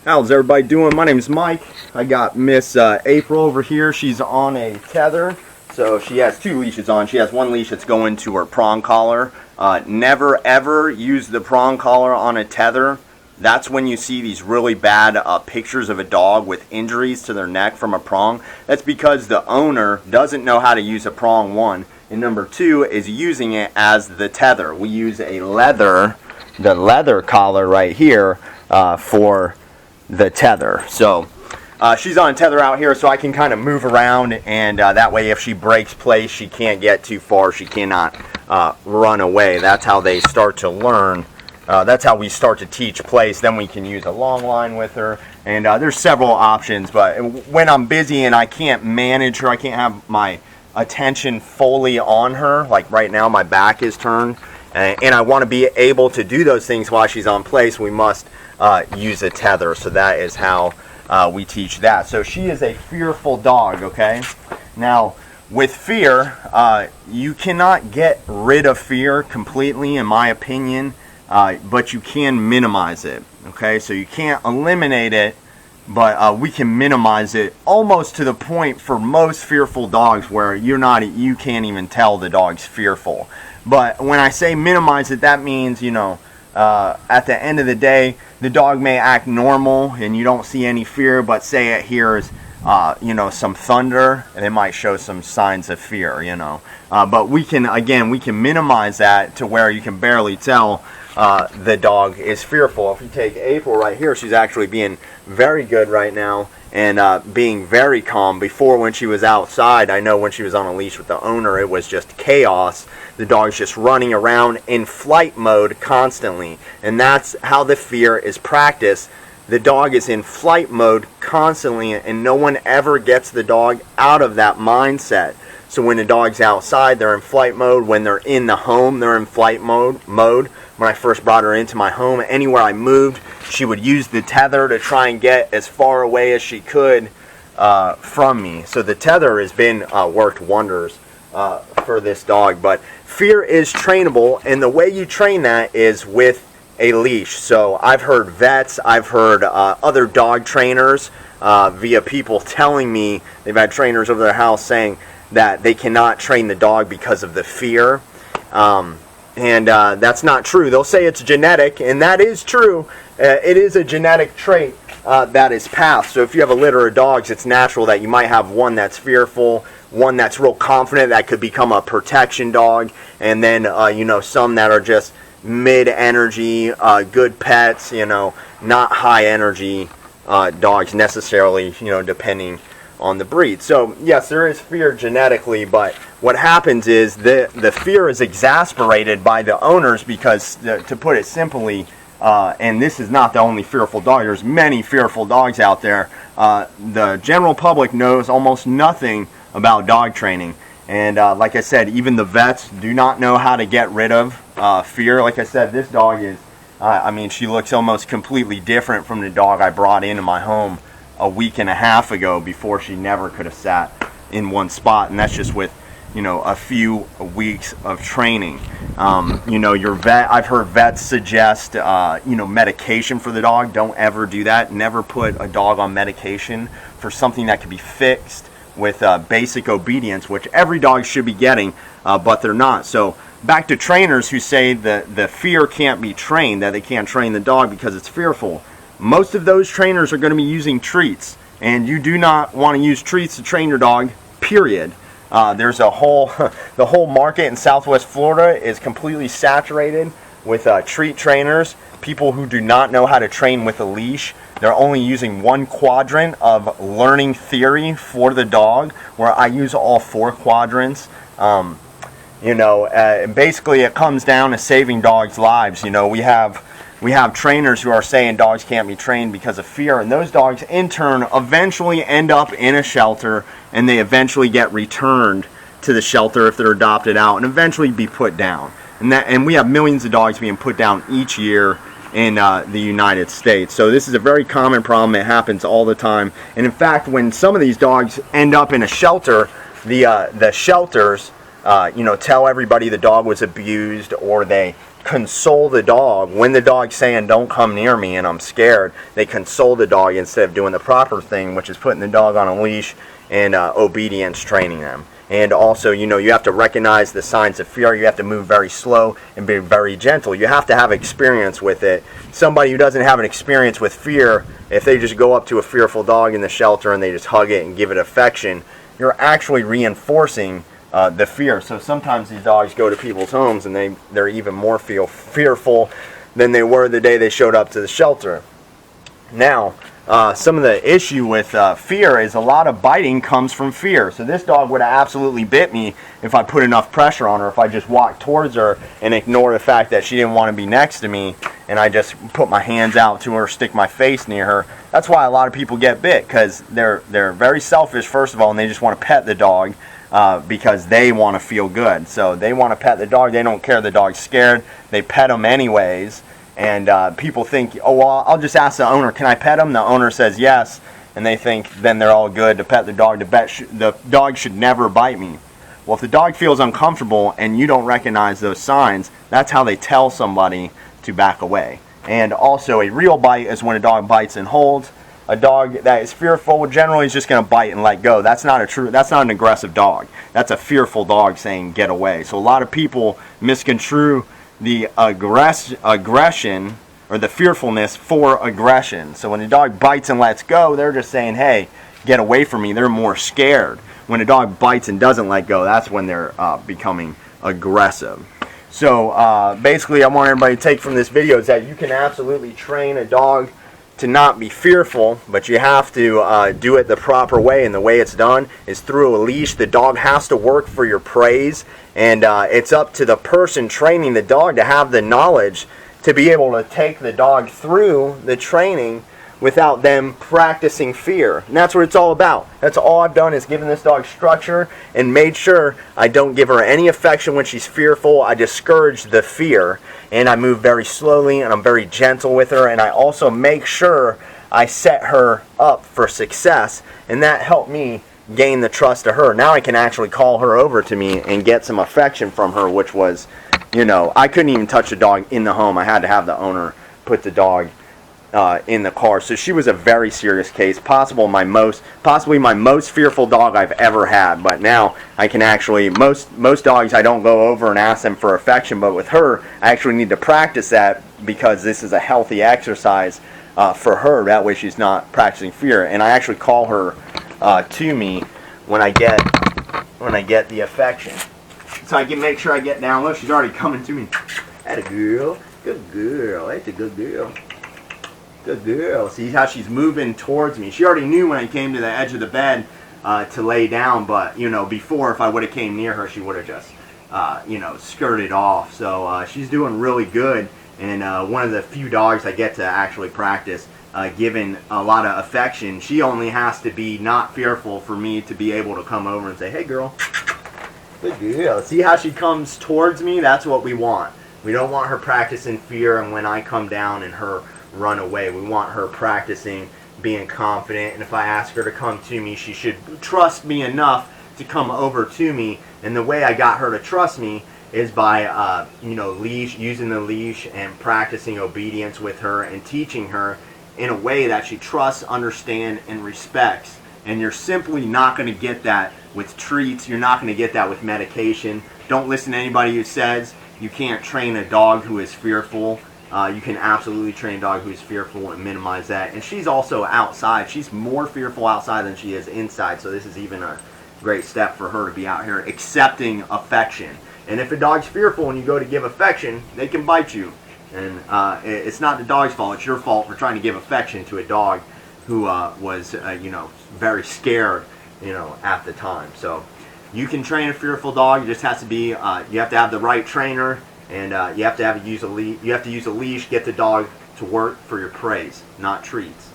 How's everybody doing? My name is Mike. I got Miss April over here. She's on a tether. So she has two leashes on. She has one leash that's going to her prong collar. Never ever use the prong collar on a tether. That's when you see these really bad pictures of a dog with injuries to their neck from a prong. That's because the owner doesn't know how to use a prong, one. And number two is using it as the tether. We use the leather collar right here for the tether. So she's on a tether out here, so I can kind of move around, and that way if she breaks place, she can't get too far. She cannot run away. That's how they start to learn. That's how we start to teach place. Then we can use a long line with her, and there's several options. But when I'm busy and I can't manage her, I can't have my attention fully on her, like right now my back is turned, and I want to be able to do those things while she's on place, we must use a tether. So that is how we teach that. So she is a fearful dog, okay? Now, with fear, you cannot get rid of fear completely, in my opinion, but you can minimize it, okay? So you can't eliminate it, but we can minimize it almost to the point for most fearful dogs where you can't even tell the dog's fearful. But when I say minimize it, that means, at the end of the day, the dog may act normal and you don't see any fear, but say it hears, some thunder, and it might show some signs of fear, But we can minimize that to where you can barely tell the dog is fearful. If you take April right here, she's actually being very good right now and being very calm. Before, when she was outside, I know when she was on a leash with the owner, it was just chaos. The dog's just running around in flight mode constantly, and that's how the fear is practiced. The dog is in flight mode constantly, and no one ever gets the dog out of that mindset. So when the dog's outside, they're in flight mode. When they're in the home, they're in flight mode. When I first brought her into my home, anywhere I moved, she would use the tether to try and get as far away as she could from me. So the tether has been worked wonders for this dog. But fear is trainable, and the way you train that is with a leash. So I've heard vets, I've heard other dog trainers via people telling me, they've had trainers over their house saying that they cannot train the dog because of the fear. And that's not true. They'll say it's genetic, and that is true. It is a genetic trait that is passed. So if you have a litter of dogs, it's natural that you might have one that's fearful, one that's real confident that could become a protection dog, and then some that are just mid-energy, good pets, not high-energy dogs necessarily, depending on the breed. So yes, there is fear genetically, but what happens is the fear is exasperated by the owners because, to put it simply, and this is not the only fearful dog, there's many fearful dogs out there. The general public knows almost nothing about dog training, and like I said, even the vets do not know how to get rid of fear. Like I said, this dog is, she looks almost completely different from the dog I brought into my home a week and a half ago, before she never could have sat in one spot, and that's just with a few weeks of training. Your vet, I've heard vets suggest medication for the dog. Don't ever do that. Never put a dog on medication for something that can be fixed with basic obedience, which every dog should be getting, but they're not. So back to trainers who say that the fear can't be trained, that they can't train the dog because it's fearful. Most of those trainers are going to be using treats, and you do not want to use treats to train your dog, period. There's the whole market in Southwest Florida is completely saturated with treat trainers, people who do not know how to train with a leash. They're only using one quadrant of learning theory for the dog, where I use all four quadrants. Basically it comes down to saving dogs' lives. We have trainers who are saying dogs can't be trained because of fear, and those dogs in turn eventually end up in a shelter, and they eventually get returned to the shelter if they're adopted out, and eventually be put down. And we have millions of dogs being put down each year in the United States. So this is a very common problem. It happens all the time. And in fact, when some of these dogs end up in a shelter, the shelters tell everybody the dog was abused, or they console the dog when the dog's saying don't come near me and I'm scared. They console the dog instead of doing the proper thing, which is putting the dog on a leash and obedience training them. And also, you know, you have to recognize the signs of fear. You have to move very slow and be very gentle. You have to have experience with it. Somebody who doesn't have an experience with fear, if they just go up to a fearful dog in the shelter and they just hug it and give it affection, you're actually reinforcing the fear. So sometimes these dogs go to people's homes and they're even more fearful than they were the day they showed up to the shelter. Now, some of the issue with fear is a lot of biting comes from fear. So this dog would have absolutely bit me if I put enough pressure on her, if I just walked towards her and ignored the fact that she didn't want to be next to me and I just put my hands out to her, stick my face near her. That's why a lot of people get bit, because they're very selfish, first of all, and they just want to pet the dog because they want to feel good. So they want to pet the dog. They don't care the dog's scared. They pet them anyways. And people think, oh, well, I'll just ask the owner, can I pet him? The owner says yes, and they think then they're all good to pet the dog. The dog should never bite me. Well, if the dog feels uncomfortable and you don't recognize those signs, that's how they tell somebody to back away. And also, a real bite is when a dog bites and holds. A dog that is fearful generally is just going to bite and let go. That's not an aggressive dog. That's a fearful dog saying get away. So a lot of people misconstrue the aggression or the fearfulness for aggression. So when a dog bites and lets go, they're just saying, hey, get away from me. They're more scared. When a dog bites and doesn't let go, that's when they're becoming aggressive. So basically, I want everybody to take from this video is that you can absolutely train a dog to not be fearful, but you have to do it the proper way, and the way it's done is through a leash. The dog has to work for your praise, and it's up to the person training the dog to have the knowledge to be able to take the dog through the training without them practicing fear. And that's what it's all about. That's all I've done is given this dog structure and made sure I don't give her any affection when she's fearful. I discourage the fear, and I move very slowly, and I'm very gentle with her, and I also make sure I set her up for success, and that helped me gain the trust of her. Now I can actually call her over to me and get some affection from her, which was, you know, I couldn't even touch the dog in the home. I had to have the owner put the dog in the car. So she was a very serious case, possibly my most fearful dog I've ever had. But now I can actually, most dogs I don't go over and ask them for affection, but with her I actually need to practice that, because this is a healthy exercise for her. That way she's not practicing fear, and I actually call her to me when I get the affection. So I can make sure I get down low. She's already coming to me. That's a girl. Good girl. That's a good girl. Good girl. See how she's moving towards me. She already knew when I came to the edge of the bed to lay down, but, you know, before, if I would have came near her, she would have just, you know, skirted off. So she's doing really good, and one of the few dogs I get to actually practice giving a lot of affection. She only has to be not fearful for me to be able to come over and say, hey, girl. Good girl. See how she comes towards me? That's what we want. We don't want her practicing fear, and when I come down and her run away. We want her practicing being confident, and if I ask her to come to me, she should trust me enough to come over to me. And the way I got her to trust me is by you know, using the leash and practicing obedience with her and teaching her in a way that she trusts, understands, and respects. And you're simply not going to get that with treats. You're not going to get that with medication. Don't listen to anybody who says you can't train a dog who is fearful. You can absolutely train a dog who's fearful and minimize that. And she's also outside. She's more fearful outside than she is inside. So this is even a great step for her to be out here accepting affection. And if a dog's fearful and you go to give affection, they can bite you. And it's not the dog's fault. It's your fault for trying to give affection to a dog who was, you know, very scared, you know, at the time. So you can train a fearful dog. It just has to be, you have to have the right trainer. And you have to use a leash, get the dog to work for your praise, not treats.